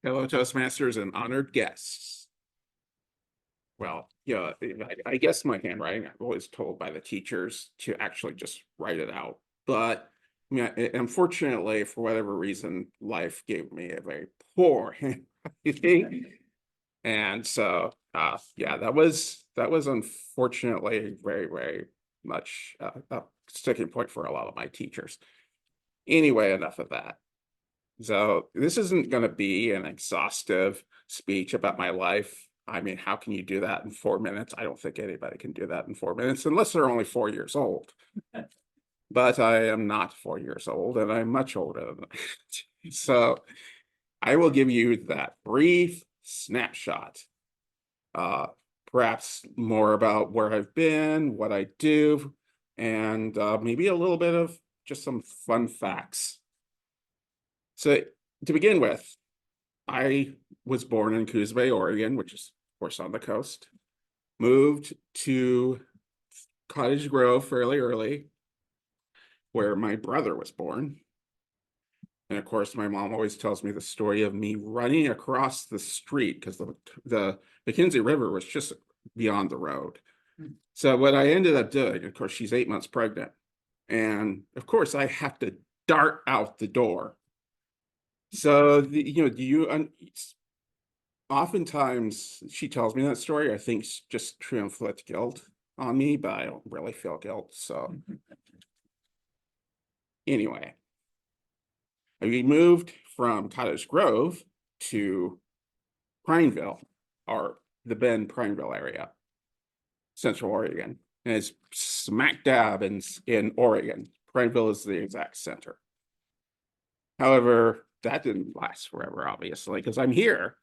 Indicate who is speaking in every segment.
Speaker 1: Hello, Toastmasters and honored guests. Well, yeah, I guess my handwriting, I'm always told by the teachers to actually just write it out. But I mean, unfortunately, for whatever reason, life gave me a very poor handwriting. And so, yeah, that was unfortunately very much a sticking point for a lot of my teachers. Anyway, enough of that. So this isn't going to be an exhaustive speech about my life. I mean, how can you do that in 4 minutes? I don't think anybody can do that in 4 minutes unless they're only 4 years old. But I am not 4 years old, and I'm much older than that. So I will give you that brief snapshot. Uh, Perhaps more about where I've been, what I do, and maybe a little bit of just some fun facts. So to begin with, I was born in Coos Bay, Oregon, which is, of course, on the coast. Moved to Cottage Grove fairly early, where my brother was born. And of course, my mom always tells me the story of me running across the street because the McKenzie River was just beyond the road. So what I ended up doing, of course, she's 8 months pregnant. And of course, I have to dart out the door. So, do you oftentimes she tells me that story, I think just to inflict guilt on me, but I don't really feel guilt. So anyway, we moved from Cottage Grove to Prineville, or the Bend Prineville area, Central Oregon. And it's smack dab in Oregon. Prineville is the exact center. However, that didn't last forever, obviously, because I'm here.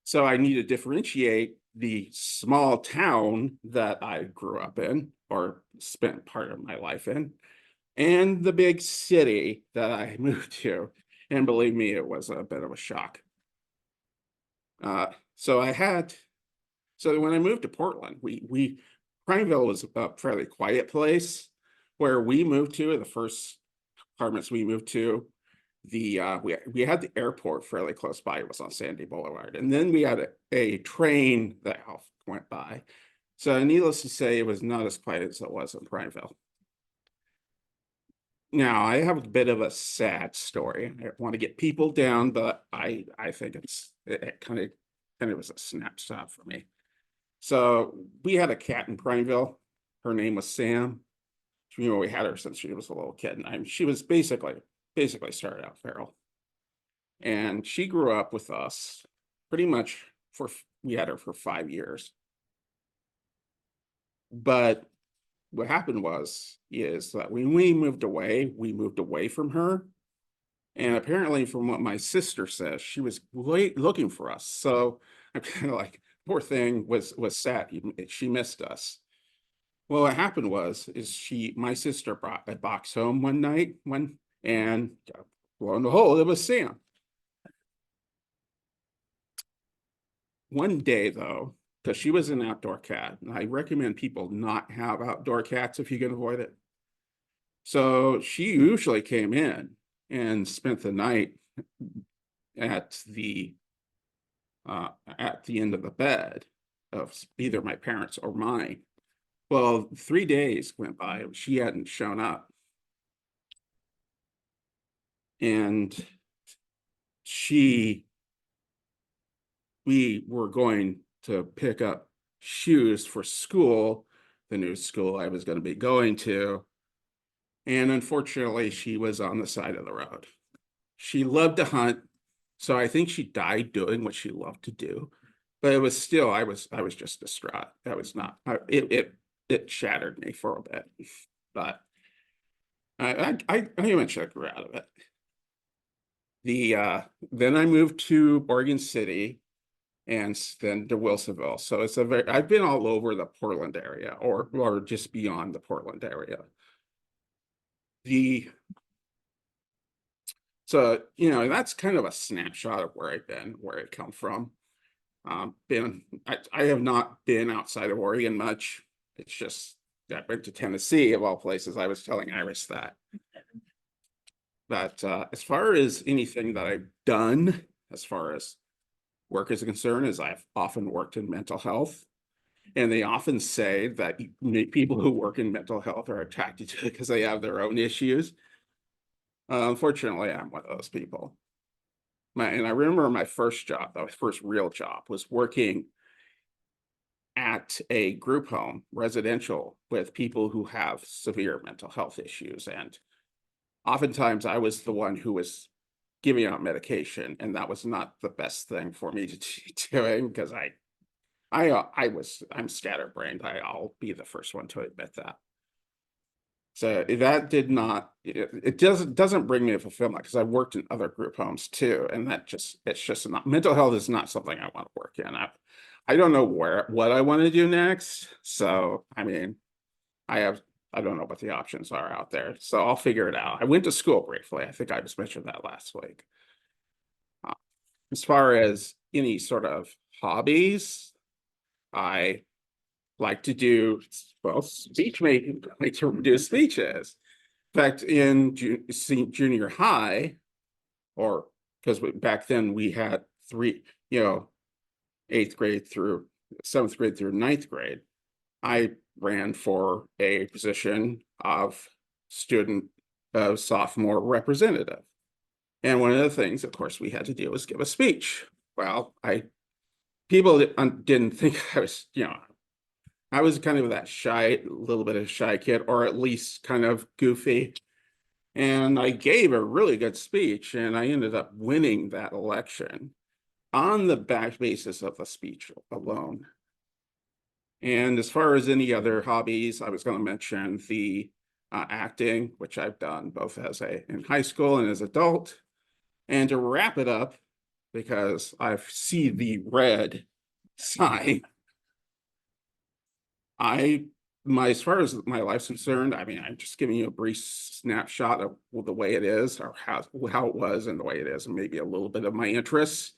Speaker 1: So I need to differentiate the small town that I grew up in or spent part of my life in and the big city that I moved to. And believe me, it was a bit of a shock. So when I moved to Portland, Prineville was a fairly quiet place. Where we moved to, the first apartments we moved to, we had the airport fairly close by. It was on Sandy Boulevard, and then we had a train that went by. So needless to say, it was not as quiet as it was in Prineville. Now I have a bit of a sad story. I don't want to get people down, but I think it kind of was a snapshot for me. So we had a cat in Prineville. Her name was Sam. We had her since she was a little kid, and she was basically started out feral. And she grew up with us pretty much we had her for 5 years. But what happened is that when we moved away from her. And apparently, from what my sister says, she was looking for us. So I'm kind of like, poor thing was sad. She missed us. Well, what happened is my sister brought a box home one night and lo and behold, it was Sam. One day though, because she was an outdoor cat, and I recommend people not have outdoor cats if you can avoid it. So she usually came in and spent the night at the end of the bed of either my parents or mine. Well, 3 days went by, she hadn't shown up. And we were going to pick up shoes for school, the new school I was going to be going to. And unfortunately, she was on the side of the road. She loved to hunt, so I think she died doing what she loved to do. But it was still, I was just distraught. That was not it shattered me for a bit. But I eventually grew out of it. Then I moved to Oregon City and then to Wilsonville. So I've been all over the Portland area or just beyond the Portland area. So that's kind of a snapshot of where I've been, where I come from. I have not been outside of Oregon much. It's just I went to Tennessee of all places. I was telling Iris that. But as far as anything that I've done, as far as work is concerned is I've often worked in mental health. And they often say that people who work in mental health are attracted to it because they have their own issues. Unfortunately, I'm one of those people. And I remember my first job, my first real job, was working at a group home, residential, with people who have severe mental health issues. And oftentimes I was the one who was giving out medication, and that was not the best thing for me to be doing because I'm scatterbrained. I'll be the first one to admit that. So that did not, it doesn't bring me fulfillment because I've worked in other group homes too. And it's just not, mental health is not something I want to work in. I don't know what I want to do next. So, I mean, I don't know what the options are out there. So I'll figure it out. I went to school briefly. I think I just mentioned that last week. Uh, as far as any sort of hobbies, I like to do, well, speech making, like to do speeches. In fact, in junior high, or because back then we had three, 8th grade through 7th grade through 9th grade, I ran for a position of sophomore representative. And one of the things, of course, we had to do was give a speech. Well, people didn't think I was kind of that shy, little bit of a shy kid, or at least kind of goofy. And I gave a really good speech, and I ended up winning that election on the back basis of the speech alone. And as far as any other hobbies, I was going to mention the acting, which I've done both in high school and as adult. And to wrap it up, because I see the red sign, as far as my life's concerned, I mean, I'm just giving you a brief snapshot of the way it is, or how it was and the way it is, and maybe a little bit of my interests.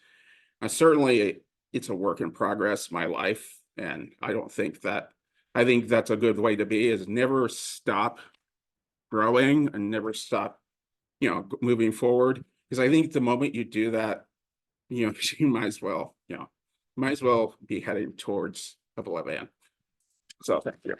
Speaker 1: Certainly, it's a work in progress, my life, and I think that's a good way to be, is never stop growing and never stop, moving forward. Because I think the moment you do that, you might as well be heading towards oblivion. So thank you.